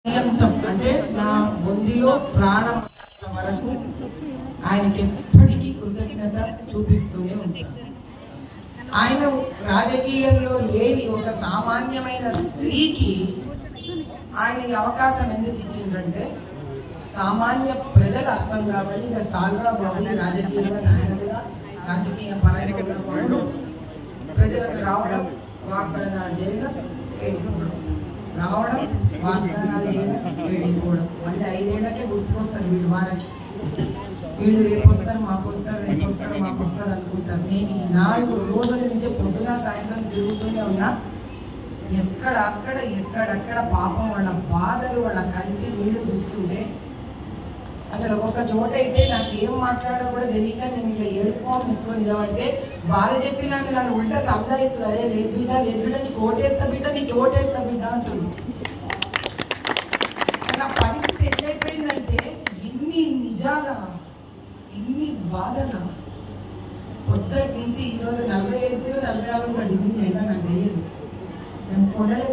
పర్యంతం అంటే నా బొందిలో ప్రాణం వరకు ఆయనకి ఎప్పటికీ కృతజ్ఞత చూపిస్తూనే ఉంటాను. ఆయన రాజకీయంలో లేని ఒక సామాన్యమైన స్త్రీకి ఆయన ఈ అవకాశం ఎందుకు ఇచ్చిందంటే సామాన్య ప్రజలు అర్థం కావాలి. ఇక సాల్రా బాబుని రాజకీయాల ఆయన కూడా రాజకీయ పరంగా ఉన్న వాళ్ళు ప్రజలకు రావడం, వాగ్దానాలు చేయడం, వెళ్ళిపోవడం, రావడం, వాగ్దానాలు చేయడం, వెళ్ళిపోవడం. మళ్ళీ 5 ఏళ్ళకే గుర్తుకొస్తారు వీళ్ళు వాళ్ళకి. వీళ్ళు రేపు వస్తారు, మాకు వస్తారు, రేపు వస్తారు, మాకు వస్తారు అనుకుంటారు. నేను ఈ 4 రోజుల నుంచి పొద్దున సాయంత్రం తిరుగుతూనే ఉన్నా. ఎక్కడక్కడ పాపం వాళ్ళ బాధలు, వాళ్ళ కంటి నీళ్లు చూస్తుంటే అసలు ఒక చోట అయితే నాకు ఏం మాట్లాడో కూడా తెలియక నేను ఇట్లా ఏడుకోవడం తీసుకొని నిలబడితే బాగా చెప్పి నన్ను ఉల్టా సంధాయిస్తున్నారు. లేదు బిడ్డ, లేదు బిడ్డ, నీకు ఓటేస్తా బిడ్డ, నీకు ఓటేస్తా బిడ్డ అంటుంది. నా పరిస్థితి ఎట్లయిపోయిందంటే ఇన్ని నిజాల, ఇన్ని బాధల పొద్దుటి నుంచి ఈరోజు 45-46 డిగ్రీలు ఎండ నాకు తెలియదు. మేము కొండలు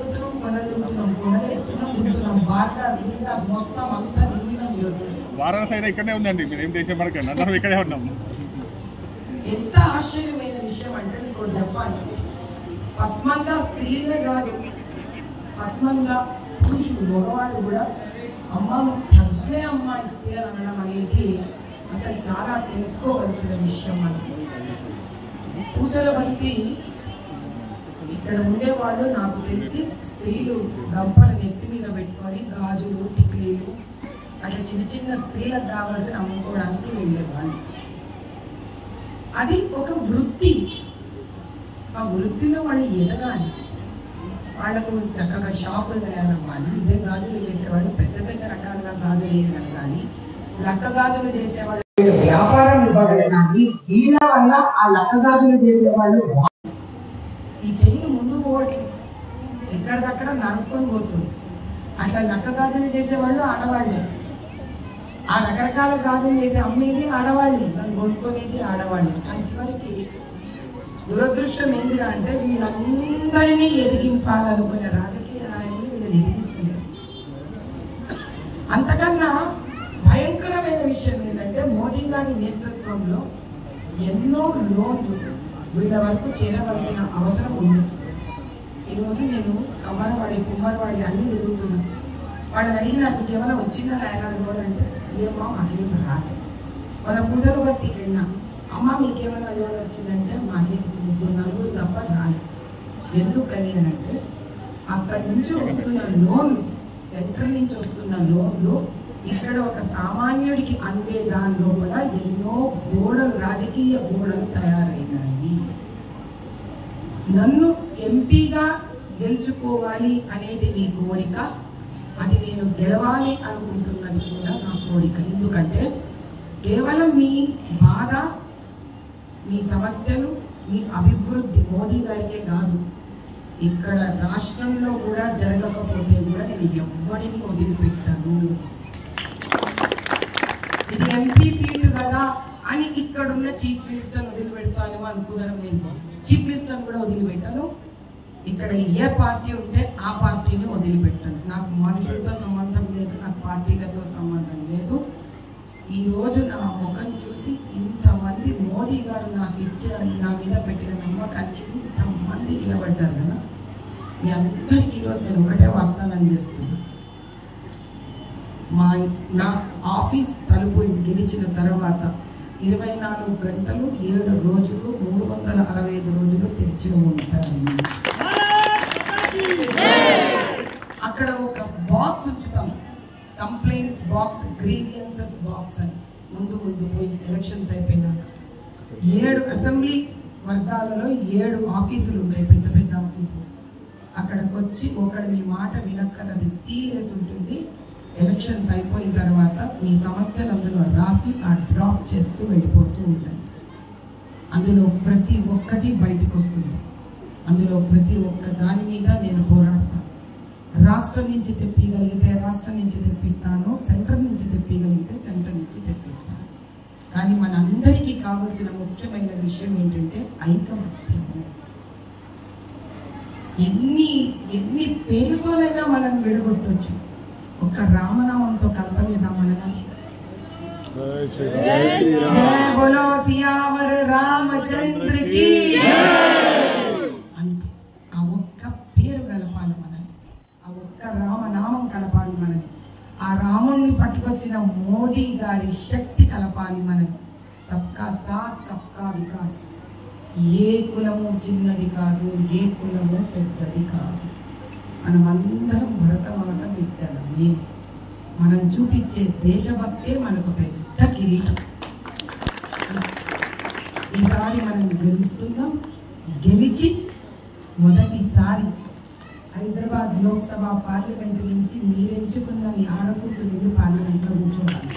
దిగుతున్నాం, బార్కాస్ మొత్తం అంతా దిగినాం. ఈరోజు వారణాసి ఇక్కడనే ఉందండి, మీరు ఏం చేసే మనకి అందరం ఇక్కడే ఉన్నాము. ఎంత ఆశ్చర్యమైన విషయం అంటే నీకు చెప్పాలి, పస్మంగా స్త్రీలే కాదు, పస్మంగా పురుషులు, మగవాళ్ళు కూడా అమ్మ తగ్గే అమ్మాయి ఇస్తారు అనడం అనేది అసలు చాలా తెలుసుకోవలసిన విషయం. మనం పూసల బస్తీ ఇక్కడ ఉండేవాళ్ళు నాకు తెలిసి స్త్రీలు గంపల నెత్తి మీద పెట్టుకొని గాజులు, టిక్లీలు అట్లా చిన్న చిన్న స్త్రీలకు కావాల్సిన అమ్ముకోవడానికి వెళ్ళేవాళ్ళు. అది ఒక వృత్తి. ఆ వృత్తిలో వాళ్ళు ఎదగాలి, వాళ్ళకు చక్కగా షాపులు తయారవ్వాలి. ఇదే గాజులు వేసేవాళ్ళు పెద్ద పెద్ద రకాలుగా గాజులు వేయగలగాలి. లక్క గాజులు చేసేవాళ్ళు వ్యాపారం ఇవ్వగలగాలి. వీళ్ళ వల్ల ఆ లక్క గాజులు చేసేవాళ్ళు ఈ చెయ్యిని ముందు పోవట్లేదు, ఎక్కడికక్కడ నరుక్కొని పోతుంది. అట్లా లక్క గాజులు చేసేవాళ్ళు ఆడవాళ్ళే, ఆ రకరకాల గాజులు చేసి అమ్మేది ఆడవాళ్ళే, దాన్ని కొనుక్కునేది ఆడవాళ్ళే. కానీ చివరికి దురదృష్టం ఏంటిరా అంటే వీళ్ళందరినీ ఎదిగింపాలనుకునే రాజకీయ నాయకులు వీళ్ళని ఎదిగిస్తున్నారు. అంతకన్నా భయంకరమైన విషయం ఏంటంటే మోదీ గారి నేతృత్వంలో ఎన్నో లోన్లు వీళ్ళ వరకు చేరవలసిన అవసరం ఉంది. ఈరోజు నేను కుమ్మరవాడి అన్నీ తిరుగుతున్నాను. వాళ్ళని అడిగిన నాకు ఏమైనా వచ్చిందా ఆయన లోన్ అంటే ఏమో మాకేం రాదు. మన పూజల బస్తీకి వెళ్ళినా అమ్మ మీకేమైనా లోన్ వచ్చిందంటే మాకేం 3-4 తప్ప రాలేదు. ఎందుకని అని అంటే అక్కడి నుంచి వస్తున్న లోన్లు, సెంట్రల్ నుంచి వస్తున్న లోన్లు ఇక్కడ ఒక సామాన్యుడికి అందే దాని లోపల ఎన్నో గోడలు, రాజకీయ గోడలు తయారైనాయి. నన్ను ఎంపీగా గెలుచుకోవాలి అనేది మీ కోరిక, అది నేను గెలవాలి అనుకుంటున్నది కూడా నా కోరిక. ఎందుకంటే కేవలం మీ బాధ, మీ సమస్యలు, మీ అభివృద్ధి మోదీ గారికే కాదు, ఇక్కడ రాష్ట్రంలో కూడా జరగకపోతే కూడా నేను ఎవ్వరిని వదిలిపెట్టాను. ఇది ఎంపీ సీటు కదా అని ఇక్కడున్న చీఫ్ మినిస్టర్ వదిలిపెడతాను అనుకున్నాను. నేను చీఫ్ మినిస్టర్ కూడా వదిలిపెట్టాను. ఇక్కడ ఏ పార్టీ ఉంటే ఆ పార్టీని వదిలిపెట్టాను. నాకు మనుషులతో సంబంధం లేదు, నాకు పార్టీలతో సంబంధం లేదు. ఈరోజు నా ముఖం చూసి ఇంతమంది మోదీ గారు నాకు ఇచ్చిన, నా మీద పెట్టిన నమ్మకానికి ఇంతమంది నిలబడ్డారు కదా. మీ అందరికీ ఈరోజు నేను ఒకటే వాగ్దానం చేస్తున్నాను. నా ఆఫీస్ తలుపులు గెలిచిన తర్వాత 24 గంటలు 7 రోజులు 365 రోజులు తెరిచి ఉంటాయి. అక్కడ ఒక బాక్స్ ఉంచుతాం, కంప్లైంట్స్ బాక్స్, గ్రీవియన్సెస్ బాక్స్ అని. ముందు పోయి ఎలక్షన్స్ అయిపోయినాక 7 అసెంబ్లీ వర్గాలలో 7 ఆఫీసులు ఉంటాయి, పెద్ద పెద్ద ఆఫీసులు. అక్కడికి వచ్చి ఒకడు మీ మాట వినక్కన్నది సీరియస్ ఉంటుంది. ఎలక్షన్స్ అయిపోయిన తర్వాత మీ సమస్యలు అందులో రాసి ఆ డ్రాప్ చేస్తూ వెళ్ళిపోతూ ఉంటాయి. అందులో ప్రతి ఒక్కటి బయటకు వస్తుంది. అందులో ప్రతి ఒక్క దాని మీద నేను పోరాడతాను. రాష్ట్రం నుంచి తెప్పిగలిగితే రాష్ట్రం నుంచి తెప్పిస్తాను, సెంటర్ నుంచి తెప్పిగలిగితే సెంటర్ నుంచి తెప్పిస్తాను. కానీ మనందరికీ కావాల్సిన ముఖ్యమైన విషయం ఏంటంటే ఐకమత్యము. ఎన్ని పేర్లతోనైనా మనం విడగొట్టవచ్చు, ఒక రామనామంతో కలపలేదా మనల్ని? జయ బోలో సియావర్ రామచంద్ర కి. అంతే, ఆ ఒక్క పేరు కలపాలి మనల్ని, ఆ ఒక్క రామనామం కలపాలి మనల్ని, ఆ రాముణ్ణి పట్టుకొచ్చిన మోదీ గారి శక్తి కలపాలి మనల్ని. సబ్కా సాత్ సబ్కా వికాస్. ఏ కులము చిన్నది కాదు, ఏ కులము పెద్దది కాదు. మనమందరం భరతమాత బిడ్డలమే. మనం చూపించే దేశభక్తే మనకు పెద్ద కిరీటం. ఈసారి మనం గెలుస్తున్నాం. గెలిచి మొదటిసారి హైదరాబాద్ లోక్సభ పార్లమెంట్ నుంచి మీరెంచుకున్న మీ ఆడకూతురు పార్లమెంట్లో కూర్చోవాలి.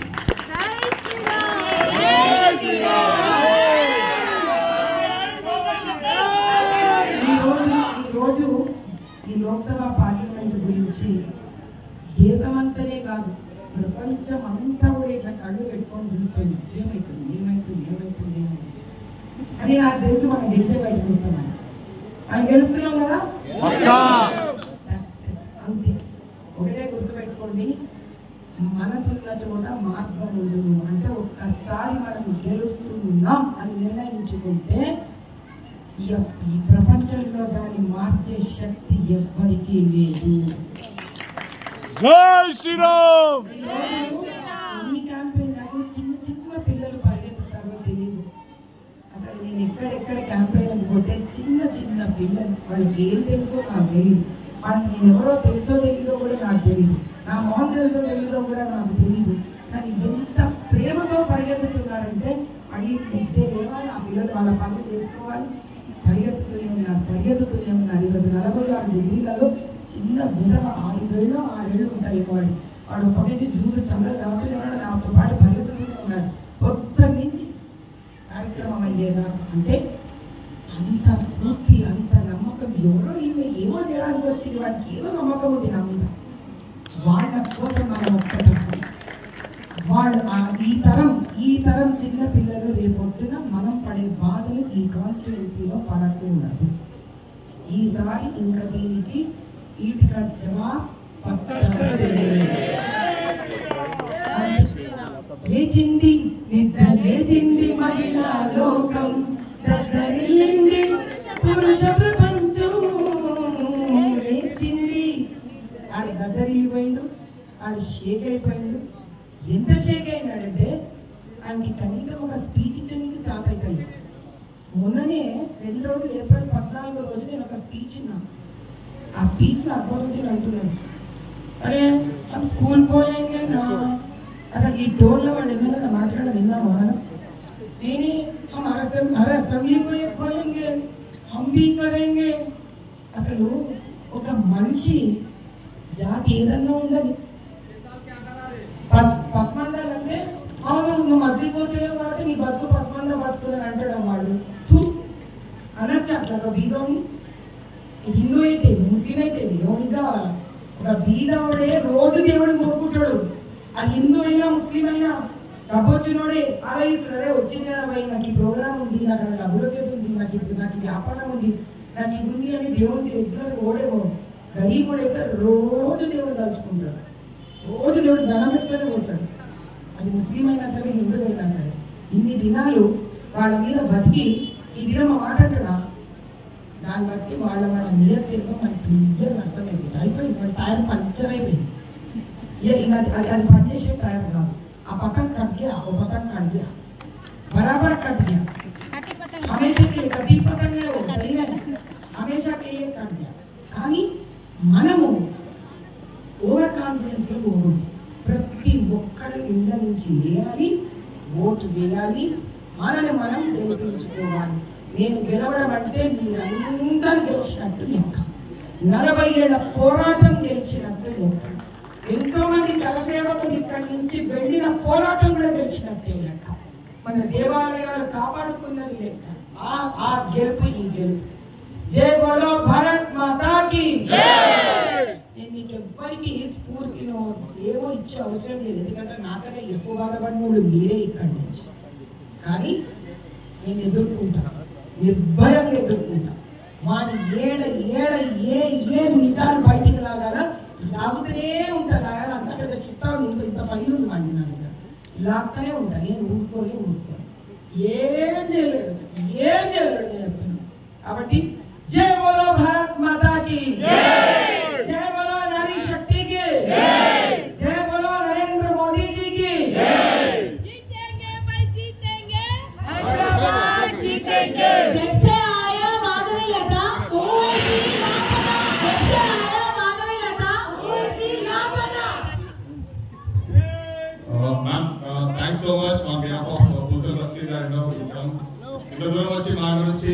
ఈరోజు ఈ లోక్సభ పార్లమెంట్ గురించి దేశమంతనే కాదు, ప్రపంచం అంతా కూడా ఇట్లా కళ్ళు పెట్టుకొని చూస్తుంది. ఏమవుతుంది ఏమవుతుంది ఏమవుతుంది ఏమవుతుంది అని నాకు తెలుసు. మనం గెలిచే బయటకు వస్తామని మనం గెలుస్తున్నాం కదా, అంతే. ఒకటే గుర్తుపెట్టుకోండి, మనసున్న చోట మార్గం ఉండదు. అంటే ఒక్కసారి మనం గెలుస్తున్నాం అని నిర్ణయించుకుంటే ఈ ప్రపంచంలో దాన్ని మార్చే శక్తి ఎవ్వరికీ లేదు. జై శ్రీరామ్. ఎన్ని క్యాంపెయిన్లకు చిన్న చిన్న పిల్లలు పరిగెత్తుతారో తెలియదు. అసలు నేను ఎక్కడెక్కడ క్యాంపెయిన్లకు పోతే చిన్న చిన్న పిల్లలు, వాళ్ళకి ఏం తెలుసో నాకు తెలియదు, వాళ్ళకి నేను ఎవరో తెలుసో తెలీదో కూడా నాకు తెలియదు, నా మొహం తెలుసో తెలీదో కూడా నాకు తెలియదు. కానీ ఎంత ప్రేమతో పరిగెత్తుతున్నారంటే మళ్ళీ నెక్స్ట్ డే లేవాలి, ఆ పిల్లలు వాళ్ళ పనులు చేసుకోవాలి, పరిగెత్తుతూనే ఉన్నారు. ఈరోజు 46 డిగ్రీలలో చిన్న విధవ 5 ఏళ్ళు 6 ఏళ్ళు ఉంటాయి. వాడు పక్కకి జ్యూస్ చల్లగా తాగుతూనే ఉన్నాడు, నాతో పాటు పరిగెత్తుతూనే ఉన్నాడు పొద్దున్న నుంచి కార్యక్రమం అయ్యేదాకా. అంటే అంత స్ఫూర్తి, అంత నమ్మకం. ఎవరో ఈమె ఏమో చేయడానికి వచ్చింది, వాడికి ఏదో నమ్మకం ఉంది నా మీద. వాళ్ళ కోసం మనం ఒక్కటి వాళ్ళు ఈ తరం చిన్న పిల్లలు రేపొద్దున మనం పడే బాధలు ఈ కాన్స్టిట్యుయెన్సీలో పడకూడదు. ఈసారి ఇంకా దీనికి ఈటిక జవాబు లేచింది నిద్ర లేచింది మహిళా లోకం, దద్దరిల్లింది పురుష ప్రపంచం. లేచింది, ఆడు దద్దరిల్లిపోయిండు, ఆడు షేక్ అయిపోయిండు. ఎంత షేక్ అయినాడంటే ఆయనకి కనీసం ఒక స్పీచ్ ఇచ్చడానికి చేత అవుతుంది. మొన్ననే 2 రోజులు ఏప్రిల్ 14వ రోజు నేను ఒక స్పీచ్ ఇన్నాను. ఆ స్పీచ్లో అక్బరుద్దీన్ అంటున్నాడు, అరే हम स्कूल खोलेंगे ना. అసలు ఈ టోన్లో వాడు ఎన్నైనా మాట్లాడడం విన్నాము మనం. నేనే हर असेंबली को ये खोलेंगे, हम भी करेंगे. అసలు ఒక మనిషి జాతి ఏదన్నా ఉండదు. పస్మందాలంటే అవును నువ్వు మధ్య పోతున్నావు కాబట్టి నీ బతుకు పస్మంద బతుకుదని అంటాడు వాడు. అనొచ్చు అట్లా ఒక బీదోని, హిందూ అయితే ముస్లిం అయితే దేవుడికి కావాలి. ఒక బీదవాడే రోజు దేవుడు కోరుకుంటాడు. ఆ హిందూ అయినా ముస్లిం అయినా డబ్బు వచ్చినోడే ఆలోచిస్తాడు, అరే వచ్చింది నాకు ఈ ప్రోగ్రామ్ ఉంది, నాకు అక్కడ డబ్బులు వచ్చేది, నాకు వ్యాపారం ఉంది, నాకు ఇది ఉంది అని దేవుడికి రెగ్యులర్ ఓడేమో. గరీబుడు అయితే రోజు దేవుడు తలుచుకుంటాడు, రోజు దేవుడు దండం పెట్టుకొని పోతాడు. అది ముస్లిం అయినా సరే హిందూ అయినా సరే. ఇన్ని దినాలు వాళ్ళ మీద బతికి ఈ దినం మాట అంటాడా, దాన్ని బట్టి వాళ్ళ నియర్ తిరిగి మనకి క్లియర్ అర్థమైపోయింది. అయిపోయింది, వాడి టైర్ పంచర్ అయిపోయింది. ఇంకా అది పనిచేసే టైర్ కాదు. ఆ పక్కన కట్ గయా, ఓ పక్కన కట్ గయా, బరాబర్ కట్ गया, हमेशा के लिए कटी पतंग है वो सही में हमेशा के लिए कट गया. కానీ మనము ఓవర్ కాన్ఫిడెన్స్ లో పోకూడదు. ప్రతి ఒక్కరి ఇళ్ళ నుంచి వేయాలి, ఓటు వేయాలి, మనని మనం గెలిపించుకోవాలి. నేను గెలవడం అంటే మీరందరూ గెలిచినట్టు లెక్క, 40 ఏళ్ల పోరాటం గెలిచినట్టు లెక్క, ఎంతో మంది కలసేవకులు ఇక్కడి నుంచి వెళ్ళిన పోరాటం కూడా గెలిచినట్టే లెక్క, మన దేవాలయాలు కాపాడుకున్నది లెక్క. ఆ గెలుపు ఈ గెలుపు. జై బోలో భారత్ మాతా కీ జై. నేను మీకు ఎవ్వరికి స్ఫూర్తినో ఏమో ఇచ్చే అవసరం లేదు, ఎందుకంటే నాకనే ఎక్కువ బాధపడిన వాళ్ళు మీరే ఇక్కడి నుంచి. కానీ నేను ఎదుర్కొంటా, నిర్భయంగా ఎదుర్కొంటా. వాడి ఏడ ఏ మితాలు బయటికి లాగాల లాగుతూనే ఉంటారు. అంత లాక్తూనే ఉంటా, నేను ఊరుకోలే ఊరుకోను, ఏం చేయలేడు నేను చెప్తున్నాను. కాబట్టి జై బోలో భారత్ మాతా की జై బోలో నారీ శక్తి की జై బోలో నరేంద్ర మోదీ जी की जीतेंगे भाई जीतेंगे, हैदराबाद जीतेंगे। जब से आया माधवी लता ओसी लापता, जब से आया माधवी लता ओसी लापता। Ma'am, thanks so much on behalf of Pulsar Basti that you come. ఇంత దూరం వచ్చి మా గురించి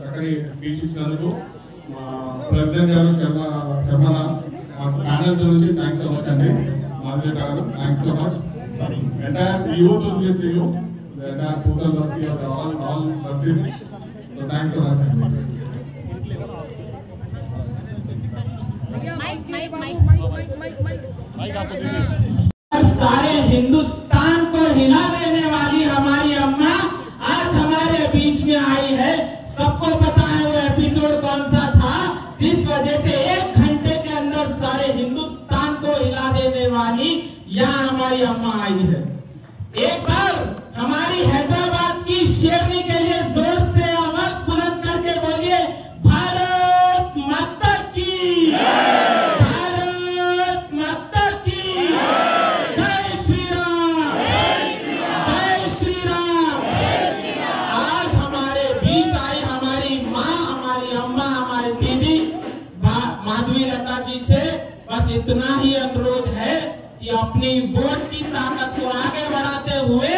చక్కని స్పీచ్ ఇచ్చినందుకు మా ప్రెసిడెంట్ గారు శర్మ మాకు ప్యానల్ నుంచి థ్యాంక్స్ సో మచ్ అండి. మాధవి గారు thanks so much. Entire youth with you, the entire Pulsar Basti of all Bastis. So thanks so much అండి. सारे हिंदुस्तान को हिला देने वाली हमारी अम्मा आज हमारे बीच में आई है। सबको पता है वो एपिसोड कौन सा था जिस वजह से 1 घंटे के अंदर सारे हिंदुस्तान को हिला देने वाली यहाँ हमारी अम्मा आई है। एक बार हमारी हैदराबाद की शेरनी के लिए जोर से आवाज बुलंद करके बोलिए, भारत माता की, भारत माता की, जय श्री राम, जय श्री राम। आज हमारे बीच आई हमारी माँ, हमारी अम्मा, हमारी दीदी माधवी लता जी से बस इतना ही अनुरोध है कि अपनी वोट की ताकत को आगे बढ़ाते हुए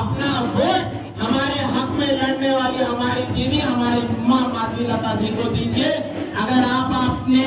अपना वोट हमारे हक में लड़ने वाली हमारी दीदी, हमारी माँ माधवी लता जी को दीजिए। अगर आप अपने